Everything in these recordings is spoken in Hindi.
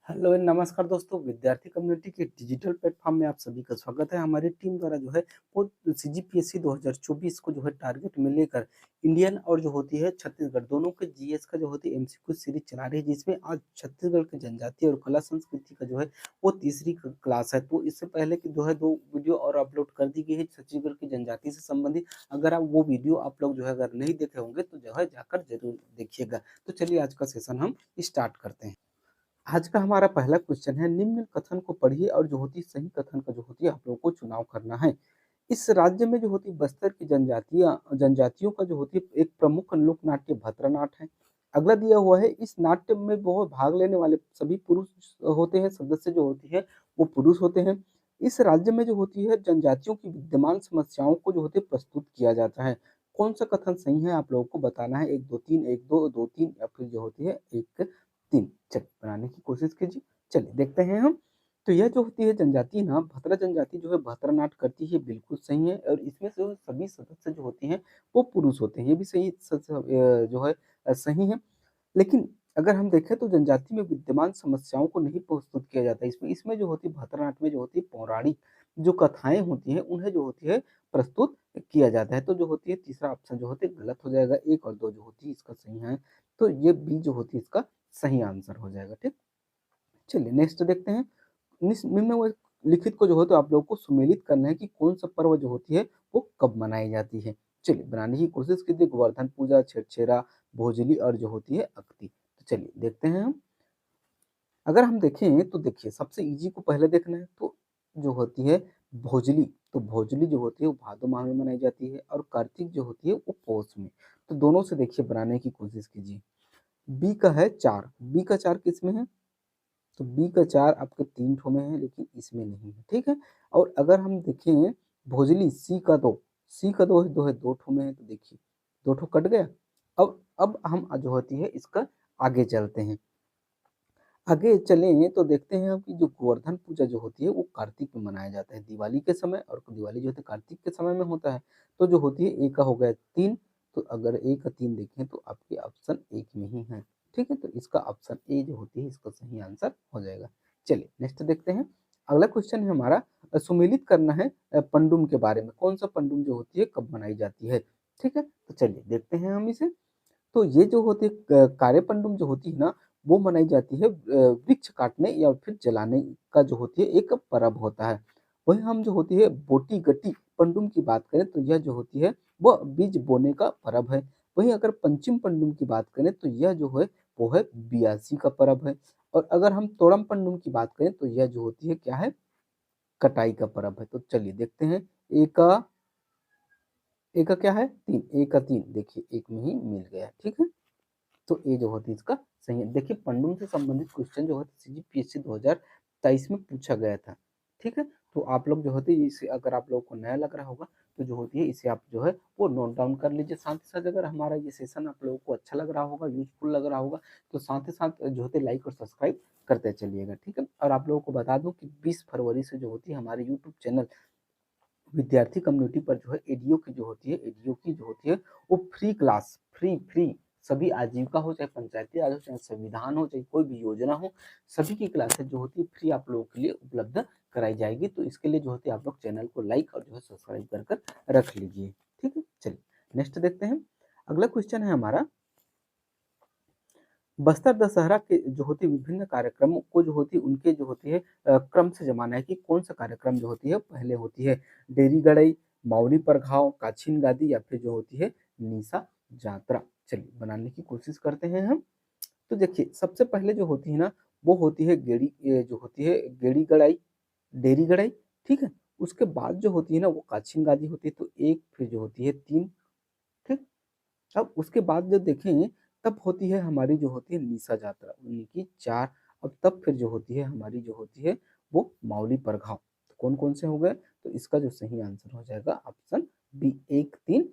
हेलो एंड नमस्कार दोस्तों, विद्यार्थी कम्युनिटी के डिजिटल प्लेटफॉर्म में आप सभी का स्वागत है। हमारी टीम द्वारा जो है वो सीजीपीएससी 2024 को जो है टारगेट में लेकर इंडियन और जो होती है छत्तीसगढ़ दोनों के जीएस का जो होती है एमसीक्यू सीरीज चला रही है, जिसमें आज छत्तीसगढ़ की जनजाति और कला संस्कृति का जो है वो तीसरी क्लास है। तो इससे पहले की जो है 2 वीडियो और अपलोड कर दी गई है छत्तीसगढ़ की जनजाति से संबंधित। अगर आप वो वीडियो आप लोग जो है अगर नहीं देखे होंगे तो जो है जाकर जरूर देखिएगा। तो चलिए आज का सेशन हम स्टार्ट करते हैं। आज का हमारा पहला क्वेश्चन है, निम्न कथन को पढ़िए और जो होती है सही कथन का जो होती है आप लोगों को चुनाव करना है। इस राज्य में जो होती है बस्तर की जनजातियों का जो होती है एक प्रमुख लोक नाट्य भद्रनाट है। अगला दिया हुआ है, इस नाट्य में बहुत भाग लेने वाले सभी पुरुष होते हैं, सदस्य जो होती है वो पुरुष होते हैं। इस राज्य में जो होती है जनजातियों की विद्यमान समस्याओं को जो होती है प्रस्तुत किया जाता है। कौन सा कथन सही है आप लोगों को बताना है, 1 2 3 1 2 2 3 या फिर जो होती है 1 3। चलिए बनाने की कोशिश कीजिए। चलिए देखते हैं हम। तो यह जो होती है जनजाति ना, भद्रा जनजाति जो है भद्रनाट करती है, बिल्कुल सही है। और इसमें से सभी सदस्य जो होते हैं वो पुरुष होते हैं, ये भी सही जो है सही है। लेकिन अगर हम देखें तो जनजाति में विद्यमान समस्याओं को नहीं प्रस्तुत किया जाता है। इसमें इसमें जो होती है भद्रनाट में जो होती है पौराणिक जो कथाएं होती हैं उन्हें जो होती है प्रस्तुत किया जाता है। तो जो होती है तीसरा ऑप्शन जो होती है गलत हो जाएगा। 1 और 2 जो होती है इसका सही है। तो ये बी जो होती है इसका सही आंसर हो जाएगा। ठीक, चलिए नेक्स्ट देखते हैं। निम्न में लिखित को जो है तो आप लोगों को सुमेलित करना है कि कौन सा पर्व जो होती है वो कब मनाई जाती है। चलिए बनाने की कोशिश कीजिए। गोवर्धन पूजा, छेरछेरा, भोजली और जो होती है अक्ति। तो चलिए देखते हैं हम। अगर हम देखें तो देखिए सबसे इजी को पहले देखना है। तो जो होती है भोजली, तो भोजली जो होती है वो भादो माह में मनाई जाती है और कार्तिक जो होती है वो पौष में। तो दोनों से देखिए बनाने की कोशिश कीजिए। बी का है 4, बी का 4 किस में है? तो बी का 4 आपके 3 ठो में है लेकिन इसमें नहीं है। ठीक है। और अगर हम देखें भोजली सी का 2, सी का 2 है, 2 है, 2 ठो में है। तो देखिए 2 ठो कट गया। अब हम जो होती है इसका आगे चलते हैं। आगे चलें तो देखते हैं हम कि जो गोवर्धन पूजा जो होती है वो कार्तिक में मनाया जाता है, दिवाली के समय। और दिवाली जो होती है कार्तिक के समय में होता है। तो जो होती है ए का हो गया 3। तो अगर ए का 3 देखें तो आपके ऑप्शन 1 में ही है। ठीक है, तो इसका ऑप्शन ए जो होती है इसका सही आंसर हो जाएगा। चलिए नेक्स्ट देखते हैं। अगला क्वेश्चन है हमारा, सुमेलित करना है पंडुम के बारे में। कौन सा पंडुम जो होती है कब मनाई जाती है? ठीक है, तो चलिए देखते हैं हम इसे। तो ये जो होती है कार्यपंडुम जो होती है ना, वो मनाई जाती है वृक्ष काटने या फिर जलाने का जो होती है एक पर्व होता है। वही हम जो होती है बोटी गट्टी पंडुम की बात करें तो यह जो होती है वो बीज बोने का पर्व है। वहीं अगर पंचिम पंडुम की बात करें तो यह जो है वो है बियासी का पर्व है। और अगर हम तोड़म पंडुम की बात करें तो यह जो होती है क्या है, कटाई का पर्व है। तो चलिए देखते हैं। एक ए का क्या है 3, ए का 3 देखिए एक में ही मिल गया। ठीक है, तो ये जो होती है इसका सही है। देखिए पंडुम से संबंधित क्वेश्चन जो है सीजीपीएससी 2023 में पूछा गया था। ठीक है, तो आप लोग जो होती है इसे अगर आप लोगों को नया लग रहा होगा तो जो होती है इसे आप जो है वो नोट डाउन कर लीजिए। साथ ही साथ अगर हमारा ये सेशन आप लोगों को अच्छा लग रहा होगा, यूजफुल लग रहा होगा, तो साथ ही साथ जो होते लाइक और सब्सक्राइब करते चलिएगा। ठीक है, और आप लोगों को बता दूं कि 20 फरवरी से जो होती है हमारे यूट्यूब चैनल विद्यार्थी कम्युनिटी पर जो है एडीओ की जो होती है, एडीओ की जो होती है वो फ्री क्लास, फ्री सभी आजीविका हो चाहे पंचायती राज हो चाहे संविधान हो चाहे कोई भी योजना हो, सभी की क्लासेस जो होती है फ्री आप लोगों के लिए उपलब्ध कराई जाएगी। तो इसके लिए जो होती है आप लोग चैनल को लाइक और जो है सब्सक्राइब कर कर रख लीजिए। ठीक है, चलिए नेक्स्ट देखते हैं। अगला क्वेश्चन है हमारा, बस्तर दशहरा के जो होती है विभिन्न कार्यक्रमों को जो होती है उनके जो होती है क्रम से जमाना है कि कौन सा कार्यक्रम जो होती है पहले होती है। डेरी गड़ई, मावली परघाव, काछिन गादी या फिर जो होती है निशा जात्रा। चलिए बनाने की कोशिश करते हैं हम। तो देखिए सबसे पहले जो होती है ना वो होती है गेड़ी, ये जो होती है गेड़ी गड़ाई, डेरी गड़ाई। ठीक है, उसके बाद जो होती है ना वो काछिन गादी होती है। तो एक फिर जो होती है 3। ठीक, अब उसके बाद जब देखें तब होती है हमारी जो होती है निशा यात्रा, उन्हीं की 4। अब तब फिर जो होती है हमारी जो होती है वो मावली परघाव। तो कौन कौन से हो गए? तो इसका जो सही आंसर हो जाएगा ऑप्शन बी 1 3।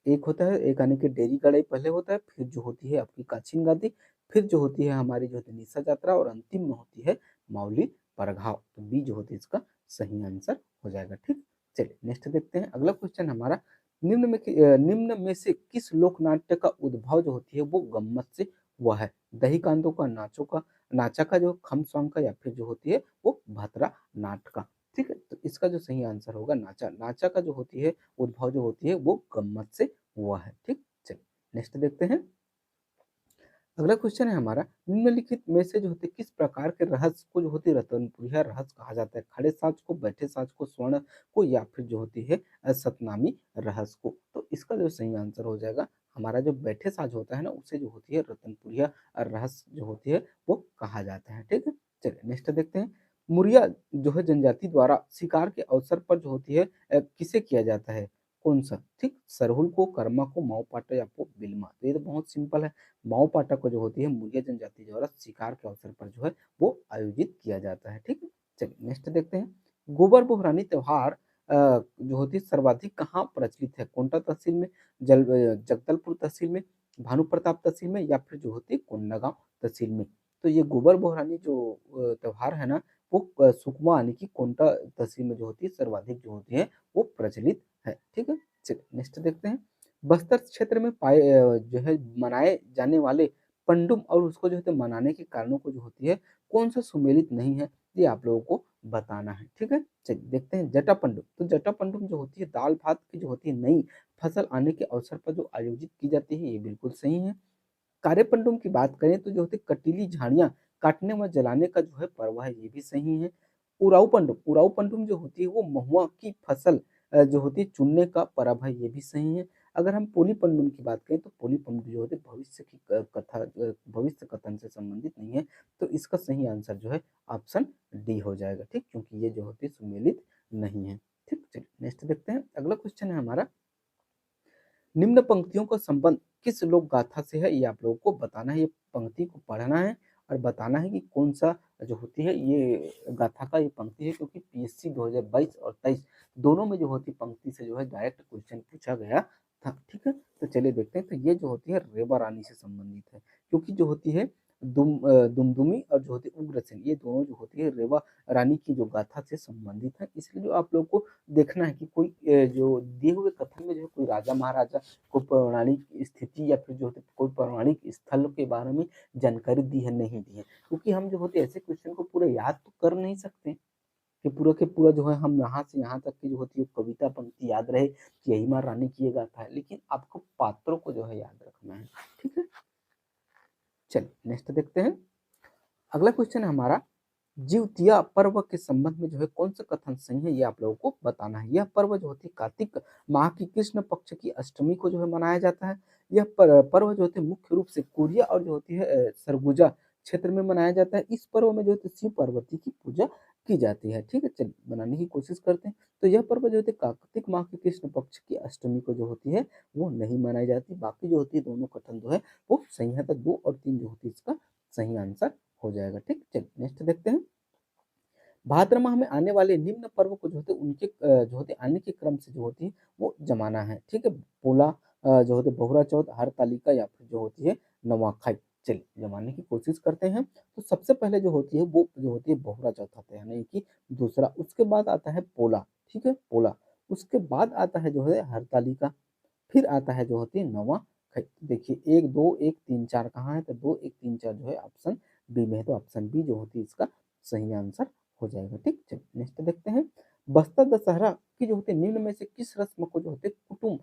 एक होता है एक आने के डेरी कड़ाई पहले होता है, फिर जो होती है आपकी काछिन गादी, फिर जो होती है हमारी जो होती है निशा यात्रा और अंतिम में होती है मावली परघाव। तो बी जो होती है इसका सही आंसर हो जाएगा। ठीक, चलिए नेक्स्ट देखते हैं। अगला क्वेश्चन हमारा, निम्न में से किस लोक नाट्य का उद्भव जो होती है वो गम्मत से वह है। दही कांदों का, नाचों का, नाचा का, जो खम स्वांग का, या फिर जो होती है वो भातरा नाट का। ठीक है, तो इसका जो सही आंसर होगा नाचा। नाचा का जो होती है उद्भव जो होती है वो गम्मत से हुआ है। ठीक, चलिए नेक्स्ट देखते हैं। अगला क्वेश्चन है हमारा, निम्नलिखित में से जो होते किस प्रकार के रहस्य को जो होती है रतनपुरिया रहस्य कहा जाता है? खड़े साज को, बैठे साज को, स्वर्ण को, या फिर जो होती है सतनामी रहस्य को? तो इसका जो सही आंसर हो जाएगा हमारा जो बैठे साज होता है ना, उसे जो होती है रतनपुरिया रहस्य जो होती है वो कहा जाता है। ठीक है, चलिए नेक्स्ट देखते हैं। मुरिया जो है जनजाति द्वारा शिकार के अवसर पर जो होती है किसे किया जाता है? कौन सा? ठीक, सरहुल को, कर्मा को, माओ पाटा, या फिर बिल्मा। तो ये तो बहुत सिंपल है। माओ पाटा को जो होती है मुरिया जनजाति द्वारा शिकार के अवसर पर जो है वो आयोजित किया जाता है। ठीक है, चलिए नेक्स्ट देखते हैं। गोबर बोहरानी त्योहार जो होती है सर्वाधिक कहाँ प्रचलित है? कोंटा तहसील में, जगदलपुर तहसील में, भानु प्रताप तहसील में, या फिर जो होती है कोंडागांव तहसील में? तो ये गोबर बोहरानी जो त्योहार है ना, वो सुकमा यानी कि कोंटा तहसील में जो होती है सर्वाधिक जो होती है वो प्रचलित है। ठीक है, चलिए नेक्स्ट देखते हैं। बस्तर क्षेत्र में पाए जो है मनाए जाने वाले पंडुम और उसको जो है मनाने के कारणों को जो होती है कौन सा सुमेलित नहीं है, ये आप लोगों को बताना है। ठीक है, चलिए देखते हैं। जटा पंडुम, तो जटा पंडुम जो होती है दाल भात की जो होती है नई फसल आने के अवसर पर जो आयोजित की जाती है, ये बिल्कुल सही है। कारे पंडुम की बात करें तो जो होती है कटीली झाड़ियां काटने व जलाने का जो है पर्व है, ये भी सही है। उराऊ पंडुम जो होती है वो महुआ की फसल जो होती है चुनने का पर्व है, ये भी सही है। अगर हम पोली पंडुम की बात करें तो पोली पंडुम जो होती है भविष्य की कथा, भविष्य कथन से संबंधित नहीं है। तो इसका सही आंसर जो है ऑप्शन डी हो जाएगा। ठीक, क्योंकि ये जो होती है सुमेलित नहीं है। ठीक, चलिए नेक्स्ट देखते हैं। अगला क्वेश्चन है हमारा, निम्न पंक्तियों का संबंध किस लोक गाथा से है, ये आप लोगों को बताना है। ये पंक्ति को पढ़ना है और बताना है कि कौन सा जो होती है ये गाथा का ये पंक्ति है, क्योंकि पीएससी 2022 और 23 दोनों में जो होती पंक्ति से जो है डायरेक्ट क्वेश्चन पूछा गया था। ठीक है, तो चलिए देखते हैं। तो ये जो होती है रेवा रानी से संबंधित है, क्योंकि जो होती है दुमदुमी और जो होती है उग्रसेन, ये दोनों जो होती है रेवा रानी की जो गाथा से संबंधित है। इसलिए जो आप लोग को देखना है कि कोई जो दिए हुए कथन में जो है कोई राजा महाराजा को पौराणिक स्थिति या फिर जो होती है कोई पौराणिक स्थल के बारे में जानकारी दी है नहीं दी है, क्योंकि हम जो होते हैं ऐसे क्वेश्चन को पूरा याद तो कर नहीं सकते कि पूरा के पूरा जो है हम यहाँ से यहाँ तक की जो होती है कविता पंक्ति याद रहे कि यही माँ रानी की ये गाथा है, लेकिन आपको पात्रों को जो है याद रखना है। ठीक है, चलिए नेक्स्ट देखते हैं। अगला क्वेश्चन है हमारा, जिउतिया पर्व के संबंध में जो है कौन सा कथन सही है, ये आप लोगों को बताना है। यह पर्व जो होती है कार्तिक माह की कृष्ण पक्ष की अष्टमी को जो है मनाया जाता है। यह पर्व जो होती है मुख्य रूप से कोरिया और जो होती है सरगुजा क्षेत्र में मनाया जाता है। इस पर्व में जो होती है शिव पार्वती की पूजा की जाती है। ठीक है, चलिए बनाने की कोशिश करते हैं। तो यह पर्व जो होती है कार्तिक माह की कृष्ण पक्ष की अष्टमी को जो होती है वो नहीं मनाई जाती। बाकी जो होती है दोनों कथन जो है वो सही है। तो 2 और 3 जो होती है इसका सही आंसर हो जाएगा। ठीक, चलिए नेक्स्ट देखते हैं। भाद्र माह में आने वाले निम्न पर्व को जो होते हैं उनके जो होते हैं आने के क्रम से जो होती है वो जमाना है। ठीक है, पोला जो होते हैं बहुरा चौथ, हरतालिका, या फिर जो होती है नवाखाई। चलिए जमाने की कोशिश करते हैं। तो सबसे पहले जो होती है वो जो होती है बहुरा चौथ आता है, यानी कि दूसरा। उसके बाद आता है पोला। ठीक है, पोला। उसके बाद आता है जो है हरतालिका। फिर आता है जो होती है नवाखाई। देखिए 1 2 1 3 4 कहाँ है, तो 2 1 3 4 जो है ऑप्शन बी में है। तो ऑप्शन बी जो होती है इसका सही आंसर हो जाएगा। ठीक, चलिए नेक्स्ट देखते हैं। बस्तर दशहरा की जो होती है निम्न में से किस रस्म को जो होते है कुटुम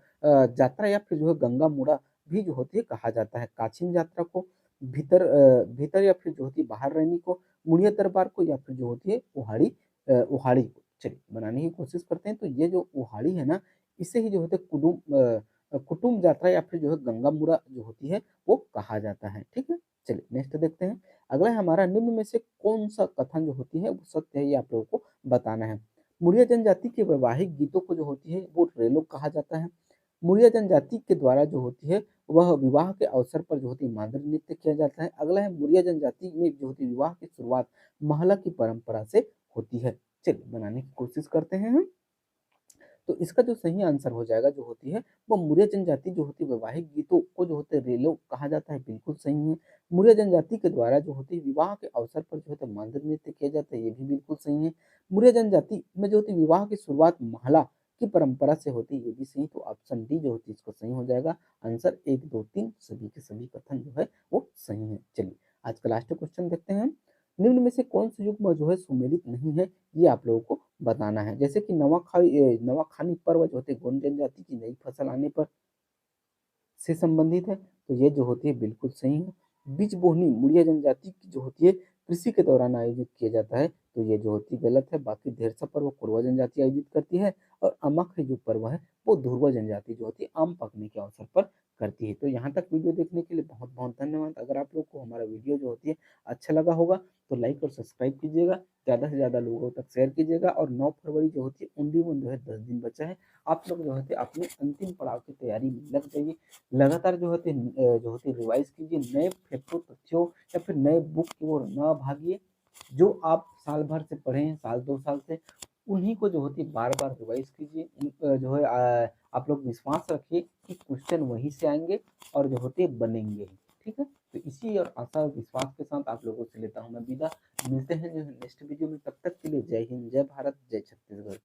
यात्रा या फिर जो है गंगा मुड़ा भी जो होती है कहा जाता है? काछिन यात्रा को, भीतर या फिर जो होती है बाहर रहनी को, मुड़िया दरबार को, या फिर जो होती है उहाड़ी को? चलिए बनाने की कोशिश करते हैं। तो ये जो उहाड़ी है ना, इसे ही जो होते है कुटुम यात्रा या फिर जो है गंगा मुड़ा जो होती है वो कहा जाता है। ठीक है, चलिए नेक्स्ट देखते हैं। अगला है हमारा, निम्न में से कौन सा कथन जो होती है वो सत्य है, ये आप लोगों को बताना है। मुरिया जनजाति के वैवाहिक गीतों को जो होती है वो रेलो कहा जाता है। मुरिया जनजाति के द्वारा जो होती है वह विवाह के अवसर पर जो होती है मांदरी नृत्य किया जाता है। अगला है, मुरिया जनजाति में जो होती है विवाह की शुरुआत महला की परंपरा से होती है। चलिए बनाने की कोशिश करते हैं हम। तो इसका जो सही आंसर हो जाएगा जो होती है वो मुरिया जनजाति जो होती है वैवाहिक गीतों को जो होते हैं रेलो कहा जाता है, बिल्कुल सही है। मुरिया जनजाति के द्वारा जो होती है विवाह के अवसर पर जो होता है मांदर नृत्य किया जाता है, ये भी बिल्कुल सही है। मुरिया जनजाति में जो होती है विवाह की शुरुआत महला की परंपरा से होती है, ये भी सही। तो ऑप्शन डी जो होती है इसको सही हो जाएगा। आंसर 1, 2, 3 सभी के सभी कथन जो है वो सही है। चलिए आज का लास्ट क्वेश्चन देखते हैं। निम्न में से कौन सा युग्म जो है सुमेलित नहीं है, ये आप लोगों को बताना है। जैसे कि नवाखानी पर्व जो होते हैं गोंड जनजाति की नई फसल आने पर से संबंधित है, तो ये जो होती है बिल्कुल सही है। बीज बोहनी मुड़िया जनजाति की जो होती है कृषि के दौरान आयोजित किया जाता है, तो ये जो होती है गलत है। बाकी ढेर सा पर्व कोरवा जनजाति आयोजित करती है, और अमाखई जो पर्व है वो धुरवा जनजाति जो होती है आम पकने के अवसर पर करती है। तो यहाँ तक वीडियो देखने के लिए बहुत बहुत धन्यवाद। अगर आप लोग को हमारा वीडियो जो होती है अच्छा लगा होगा तो लाइक और सब्सक्राइब कीजिएगा, ज़्यादा से ज़्यादा लोगों तक शेयर कीजिएगा। और 9 फरवरी जो होती है ओनली वन जो है 10 दिन बचा है, आप लोग जो होते हैं अपने अंतिम पड़ाव की तैयारी में लग जाइए। लगातार जो होते रिवाइज कीजिए, नए फैक्टों तथ्यों या फिर नए बुक की ओर न भागिए। जो आप साल भर से पढ़े हैं, साल 2 साल से, उन्हीं को जो होती है बार बार रिवाइज कीजिए। जो है आप लोग विश्वास रखिए कि क्वेश्चन वहीं से आएंगे और जो होते बनेंगे ही। ठीक है, तो इसी और आशा और विश्वास के साथ आप लोगों से लेता हूँ मैं विदा। मिलते हैं जो नेक्स्ट वीडियो में, तब तक के लिए जय हिंद, जय भारत, जय छत्तीसगढ़।